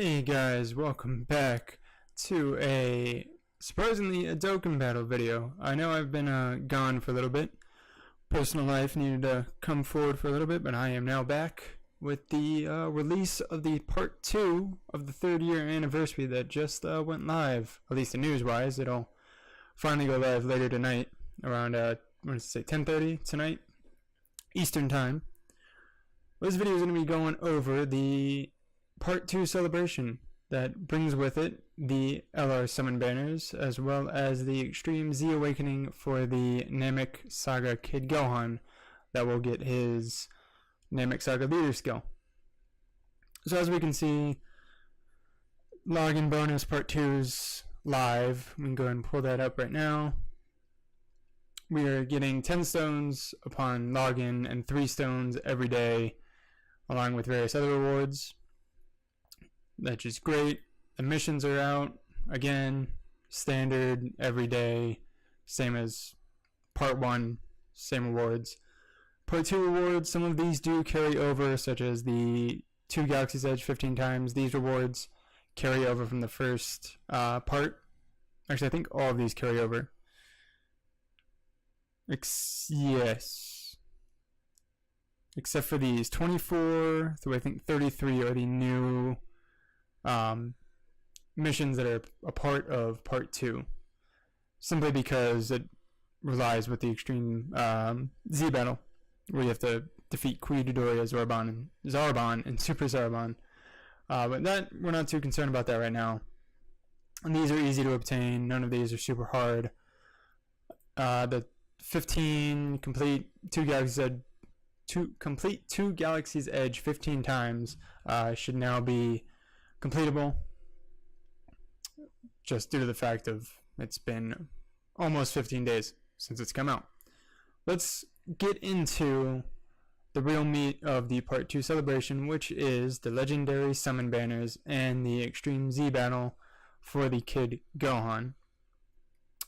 Hey guys, welcome back to surprisingly a Dokkan battle video. I know I've been gone for a little bit. Personal life needed to come forward for a little bit, but I am now back with the release of the part 2 of the 3rd year anniversary that just went live, at least the news-wise. It'll finally go live later tonight, around 10:30 tonight, Eastern Time. This video is going to be going over the Part 2 celebration that brings with it the LR summon banners, as well as the Extreme Z Awakening for the Namek Saga Kid Gohan that will get his Namek Saga leader skill. So as we can see, login bonus part 2's live. We can go ahead and pull that up right now. We are getting 10 stones upon login and 3 stones every day, along with various other rewards. That's just great. The missions are out again, standard every day, same as part 1, same rewards. Part 2 rewards, some of these do carry over, such as the 2 Galaxy's Edge 15 times. These rewards carry over from the first part. Actually, I think all of these carry over. Yes. Except for these 24 through I think 33 are the new missions that are a part of part 2, simply because it relies with the Extreme Z battle, where you have to defeat Kui, Dodoria, Zarbon, and Super Zarbon. But that, we're not too concerned about that right now. And these are easy to obtain. None of these are super hard. The 15 complete 2 Galaxy's Edge 15 times should now be completable, just due to the fact of it's been almost 15 days since it's come out. Let's get into the real meat of the part 2 celebration, which is the legendary summon banners and the Extreme Z battle for the Kid Gohan.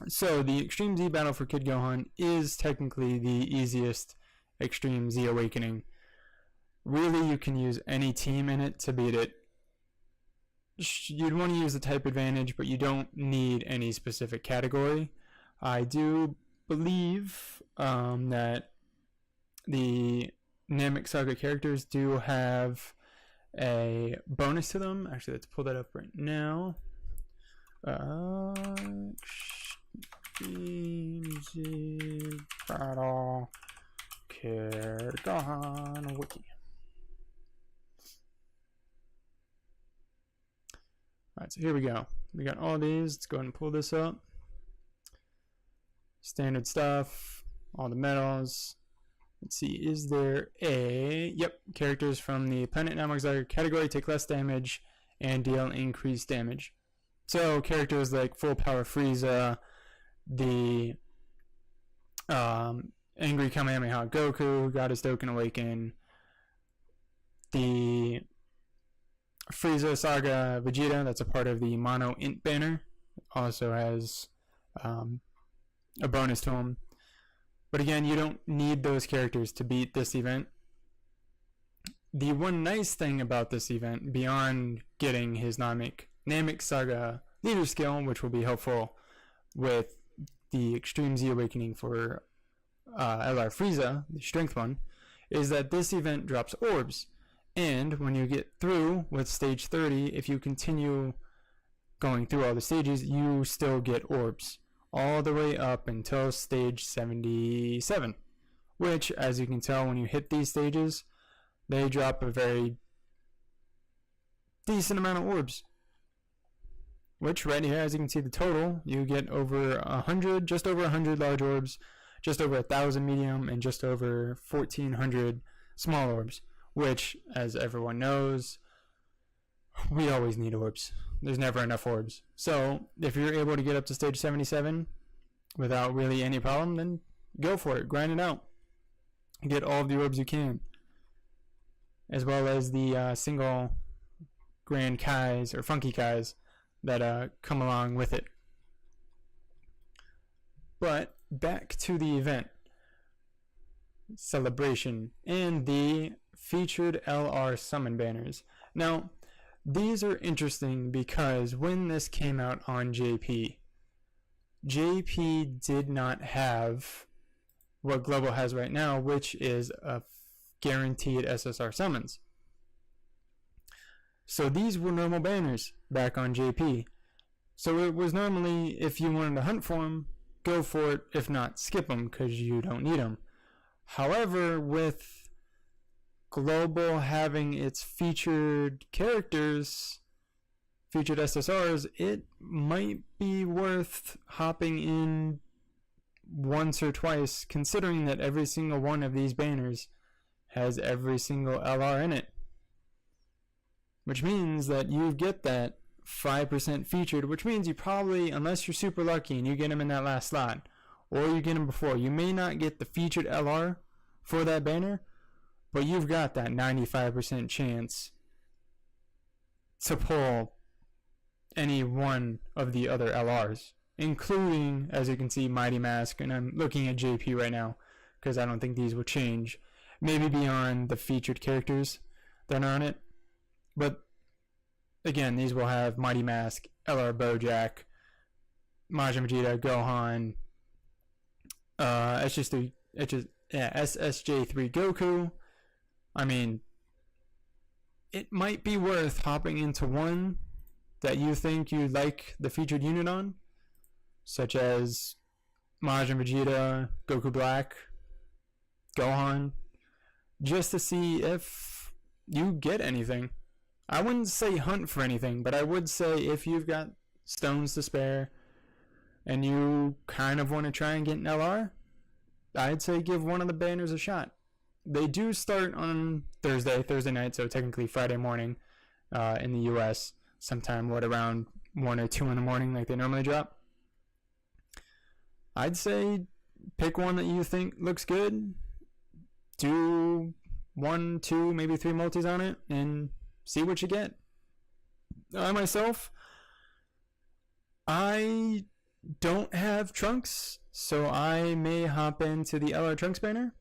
So the Extreme Z battle for Kid Gohan is technically the easiest Extreme Z Awakening. Really, you can use any team in it to beat it. You'd want to use the type advantage, but you don't need any specific category. I do believe that the Namek Saga characters do have a bonus to them. Actually, let's pull that up right now. Extreme Battle Kid Gohan Wiki. Alright, so here we go. We got all these. Let's go ahead and pull this up. Standard stuff, all the medals. Let's see, is there a... Yep, characters from the Planet Namek Saga category take less damage and deal increased damage. So, characters like Full Power Frieza, the Angry Kamehameha Goku, Goddess Dokkan Awaken, the Frieza Saga Vegeta, that's a part of the Mono Int banner, also has a bonus to him. But again, you don't need those characters to beat this event. The one nice thing about this event, beyond getting his Namek Saga leader skill, which will be helpful with the Extreme Z Awakening for LR Frieza, the strength one, is that this event drops orbs. And when you get through with stage 30, if you continue going through all the stages, you still get orbs all the way up until stage 77, which, as you can tell when you hit these stages, they drop a very decent amount of orbs. Which right here, as you can see the total, you get over 100, just over 100 large orbs, just over 1,000 medium, and just over 1,400 small orbs. Which, as everyone knows, we always need orbs. There's never enough orbs. So, if you're able to get up to stage 77 without really any problem, then go for it. Grind it out. Get all of the orbs you can. As well as the single Grand Kais, or Funky Kais, that come along with it. But, back to the event. Celebration and the featured LR summon banners. Now, These are interesting because when this came out on JP did not have what Global has right now, which is a guaranteed SSR summons. So these were normal banners back on JP. So it was normally, if you wanted to hunt for them, go for it. If not, skip them because you don't need them. However, with Global having its featured characters, featured SSRs, it might be worth hopping in once or twice, considering that every single one of these banners has every single LR in it. Which means that you get that 5% featured, which means you probably, unless you're super lucky and you get them in that last slot, or you get them before, you may not get the featured LR for that banner, but you've got that 95% chance to pull any one of the other LRs, including, as you can see, Mighty Mask, and I'm looking at JP right now because I don't think these will change, maybe beyond the featured characters that are on it. But again, these will have Mighty Mask, LR Bojack, Majin Vegeta, Gohan, SSJ3 Goku. I mean, it might be worth hopping into one that you think you like the featured unit on, such as Majin Vegeta, Goku Black, Gohan, just to see if you get anything. I wouldn't say hunt for anything, but I would say if you've got stones to spare and you kind of want to try and get an LR, I'd say give one of the banners a shot. They do start on Thursday night, so technically Friday morning in the US, sometime around 1 or 2 in the morning like they normally drop. I'd say pick one that you think looks good, do 1, 2, maybe 3 multis on it, and see what you get. I don't have Trunks, so I may hop into the LR Trunks banner,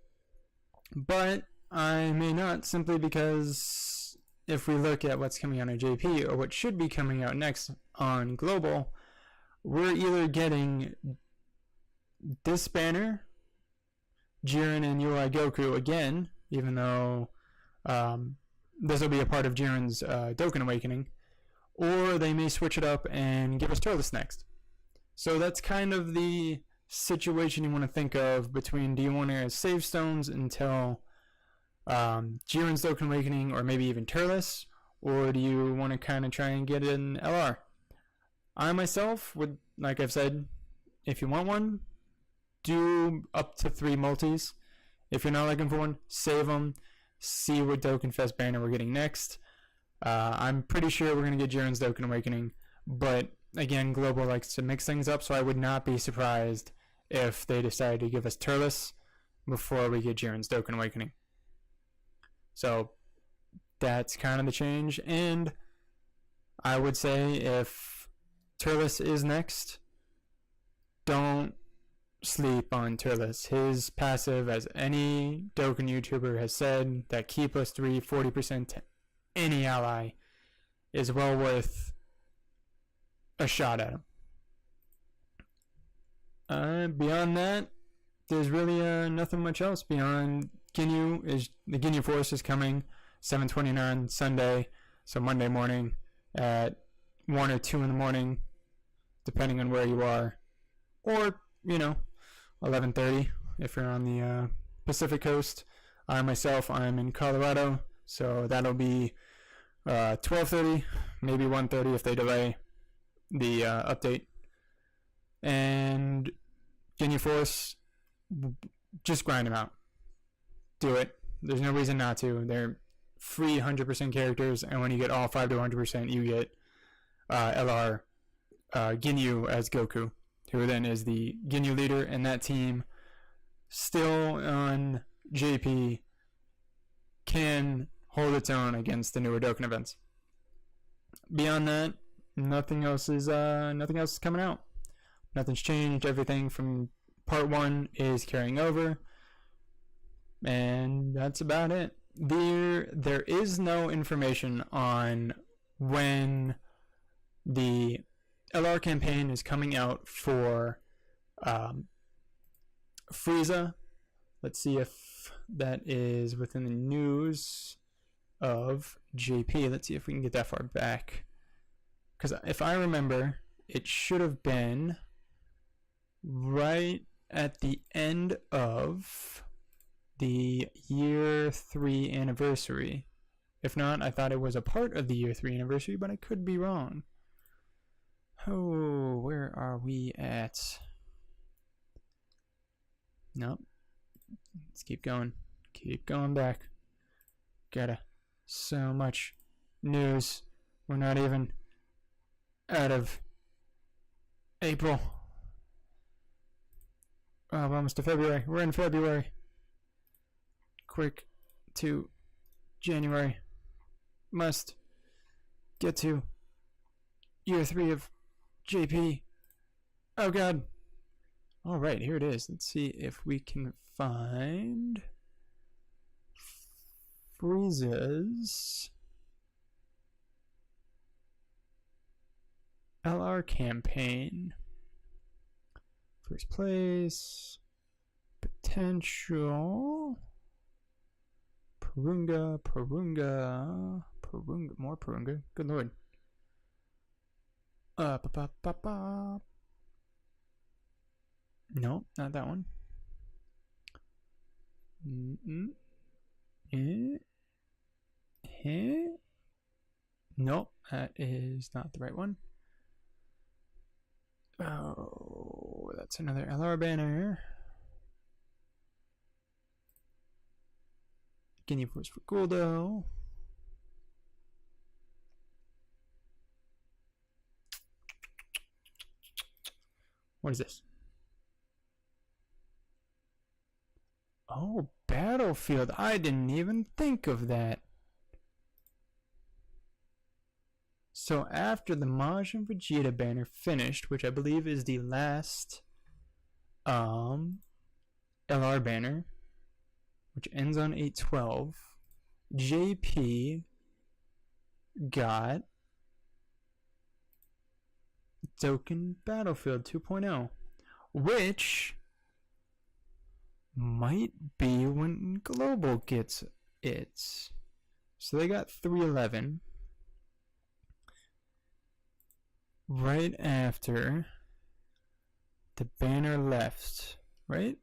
but I may not, simply because if we look at what's coming out on JP or what should be coming out next on Global, we're either getting this banner, Jiren and UI Goku again, even though this will be a part of Jiren's Dokkan Awakening, or they may switch it up and give us Turles next. So that's kind of the situation you want to think of between, do you want to save stones until Jiren's Dokkan Awakening or maybe even Turles, or do you want to kind of try and get an LR? I myself would, like I've said, if you want one, do up to 3 multis. If you're not looking for one, save them. See what Dokkan Fest banner we're getting next. I'm pretty sure we're going to get Jiren's Dokkan Awakening, but again, Global likes to mix things up, so I would not be surprised if they decide to give us Turles before we get Jiren's Dokkan Awakening. So that's kind of the change, and I would say if Turles is next, don't sleep on Turles. His passive, as any Dokkan YouTuber has said, that key plus 3, 40% to any ally, is well worth a shot at him. Beyond that, there's really nothing much else beyond Ginyu. The Ginyu Force is coming 7/29 Sunday, so Monday morning at 1 or 2 in the morning, depending on where you are, or 11:30 if you're on the Pacific Coast. I'm in Colorado, so that'll be 12:30, maybe 1:30 if they delay the update. And Ginyu Force, just grind them out. Do it. There's no reason not to. They're free 100% characters, and when you get all 5 to 100%, you get LR Ginyu as Goku, who then is the Ginyu leader, and that team, still on JP, can hold its own against the newer Dokkan events. Beyond that, nothing else is coming out. Nothing's changed. Everything from part 1 is carrying over, and that's about it. There is no information on when the LR campaign is coming out for Frieza. Let's see if that is within the news of JP. Let's see if we can get that far back. Because if I remember, it should have been right at the end of the year 3 anniversary. If not, I thought it was a part of the year 3 anniversary, but I could be wrong. Oh, where are we at? Nope. Let's keep going. Keep going back. Gotta. So much news. We're not even out of April. Oh, we're almost to February. We're in February. Quick to January. Must get to year 3 of JP. Oh god. Alright, here it is. Let's see if we can find Frieza's LR campaign. First place. Potential. Purunga. More Purunga. Good lord. No, not that one. Nope, that is not the right one. Oh, that's another LR banner. Guinea Force for Guldo. What is this? Oh, Battlefield. I didn't even think of that. So after the Majin Vegeta banner finished, which I believe is the last LR banner, which ends on 8/12, JP got Dokkan Battlefield 2.0, which might be when Global gets it. So they got 311 right after the banner left, right?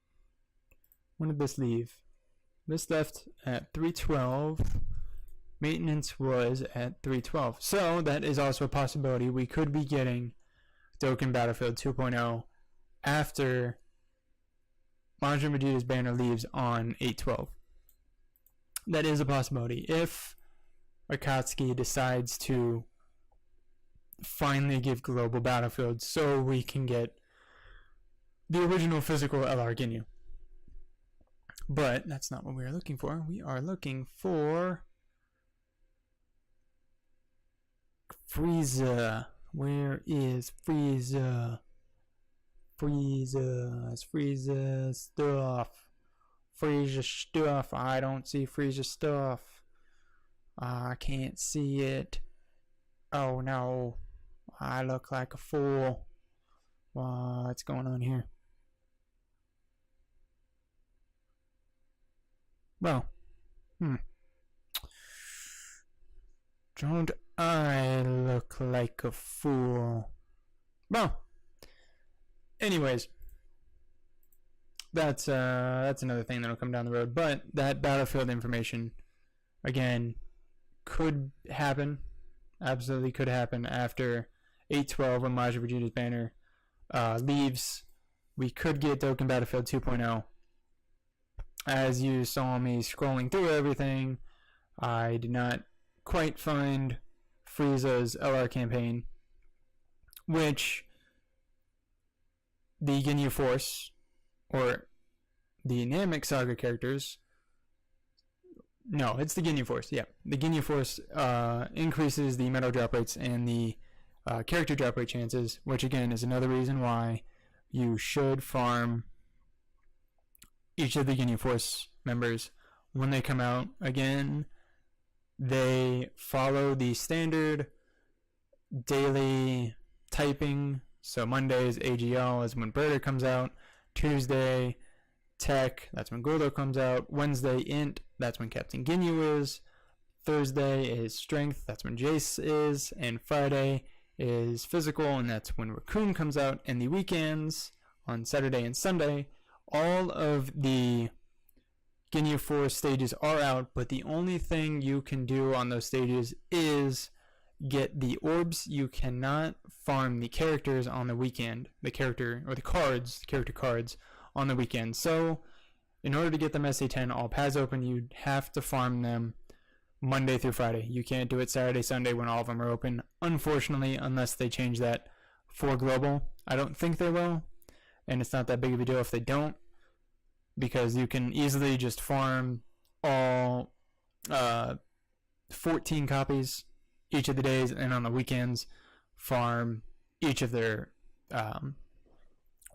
When did this leave? This left at 312. Maintenance was at 312. So that is also a possibility. We could be getting Dokkan Battlefield 2.0 after Majin Vegeta's banner leaves on 8/12. That is a possibility. If Akatsuki decides to finally give Global Battlefield so we can get the original physical LR Ginyu. But that's not what we are looking for. We are looking for Frieza. Where is Frieza? Frieza stuff. Frieza stuff. I don't see Frieza stuff. I can't see it. Oh no. I look like a fool. What's going on here? Well, Don't I look like a fool? Well, anyways, that's another thing that'll come down the road. But that Battlefield information, again, could happen. Absolutely could happen after 8/12 when Majin Vegeta's banner leaves. We could get Dokkan Battlefield 2.0. As you saw me scrolling through everything, I did not quite find Frieza's LR campaign, which the Ginyu Force, or the Namek Saga characters, no, it's the Ginyu Force, yeah. The Ginyu Force increases the medal drop rates and the character drop rate chances, which again is another reason why you should farm each of the Ginyu Force members when they come out. Again, they follow the standard daily typing. So Monday is AGL, is when Birder comes out. Tuesday, Tech, that's when Gordo comes out. Wednesday, Int, that's when Captain Ginyu is. Thursday is Strength, that's when Jace is. And Friday is Physical, and that's when Raccoon comes out. And the weekends, on Saturday and Sunday, all of the Ginyu Force stages are out, but the only thing you can do on those stages is get the orbs. You cannot farm the characters on the weekend, the character cards on the weekend. So in order to get them SA10 all paths open, you have to farm them Monday through Friday. You can't do it Saturday, Sunday when all of them are open, unfortunately, unless they change that for global. I don't think they will, and it's not that big of a deal if they don't, because you can easily just farm all 14 copies each of the days, and on the weekends farm each of their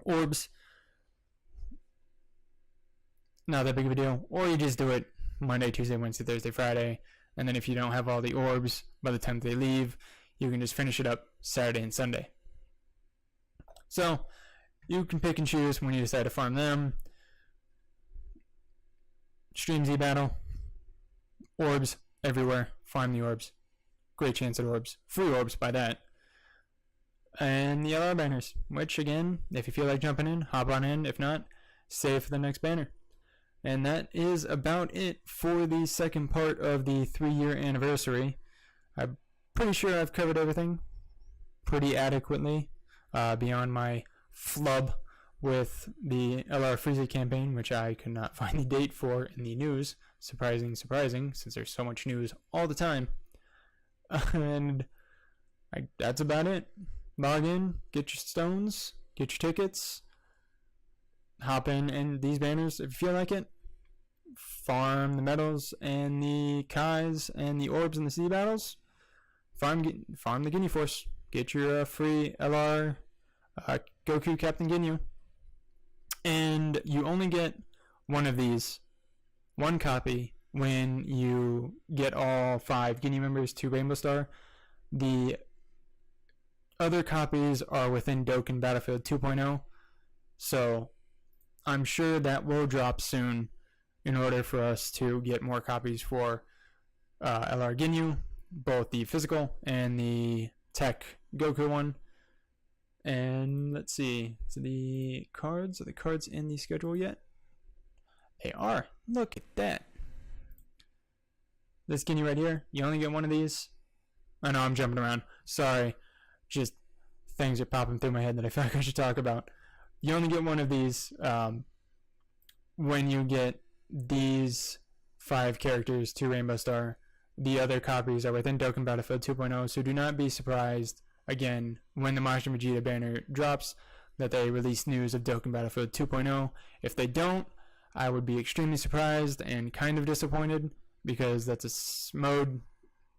orbs. Not that big of a deal. Or you just do it Monday, Tuesday, Wednesday, Thursday, Friday, and then if you don't have all the orbs by the time they leave, you can just finish it up Saturday and Sunday. So you can pick and choose when you decide to farm them. Stream Z battle, orbs everywhere, farm the orbs, great chance at orbs, free orbs by that, and the LR banners, which again, if you feel like jumping in, hop on in, if not, save for the next banner. And that is about it for the second part of the 3-year anniversary. I'm pretty sure I've covered everything pretty adequately, beyond my flub with the LR Frieza campaign, which I could not find the date for in the news. Surprising, since there's so much news all the time. And that's about it. Log in, get your stones, get your tickets, hop in and these banners if you feel like it. Farm the medals and the Kais and the orbs and the sea battles. Farm the Ginyu Force. Get your free LR Goku Captain Ginyu. And you only get one of these, one copy, when you get all 5 Ginyu members to Rainbow Star. The other copies are within Dokkan Battlefield 2.0, so I'm sure that will drop soon in order for us to get more copies for LR Ginyu, both the physical and the tech Goku one. And let's see, are the cards in the schedule yet? They are. Look at that. This Ginyu right here, you only get one of these. I know I'm jumping around. Sorry. Just things are popping through my head that I feel like I should talk about. You only get one of these when you get these 5 characters to Rainbow Star. The other copies are within Dokkan Battlefield 2.0, so do not be surprised, again, when the Majin Vegeta banner drops, that they release news of Dokkan Battlefield 2.0. If they don't, I would be extremely surprised and kind of disappointed, because that's a mode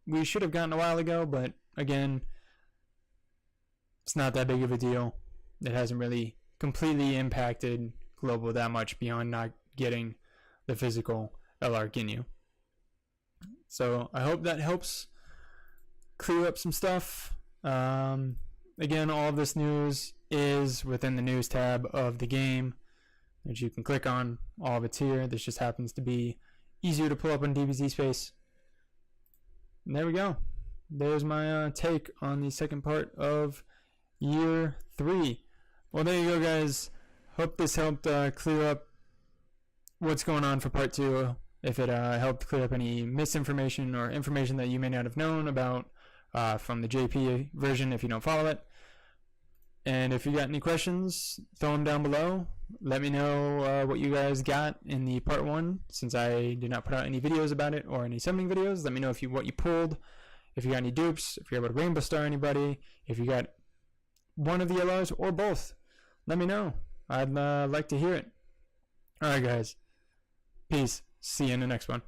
we should have gotten a while ago, but again, it's not that big of a deal. It hasn't really completely impacted global that much beyond not getting the physical LR Ginyu. So I hope that helps clear up some stuff. Again, all of this news is within the news tab of the game, which you can click on. All of it's here. This just happens to be easier to pull up on DBZ space. And there we go. There's my take on the second part of year 3. Well, there you go, guys. Hope this helped clear up what's going on for part 2. If it helped clear up any misinformation or information that you may not have known about from the JP version if you don't follow it. And if you got any questions, throw them down below. Let me know what you guys got in the part 1, since I did not put out any videos about it or any summoning videos. Let me know what you pulled, if you got any dupes, if you're able to Rainbow Star anybody, if you got one of the LRs or both. Let me know. I'd like to hear it. Alright, guys. Peace. See you in the next one.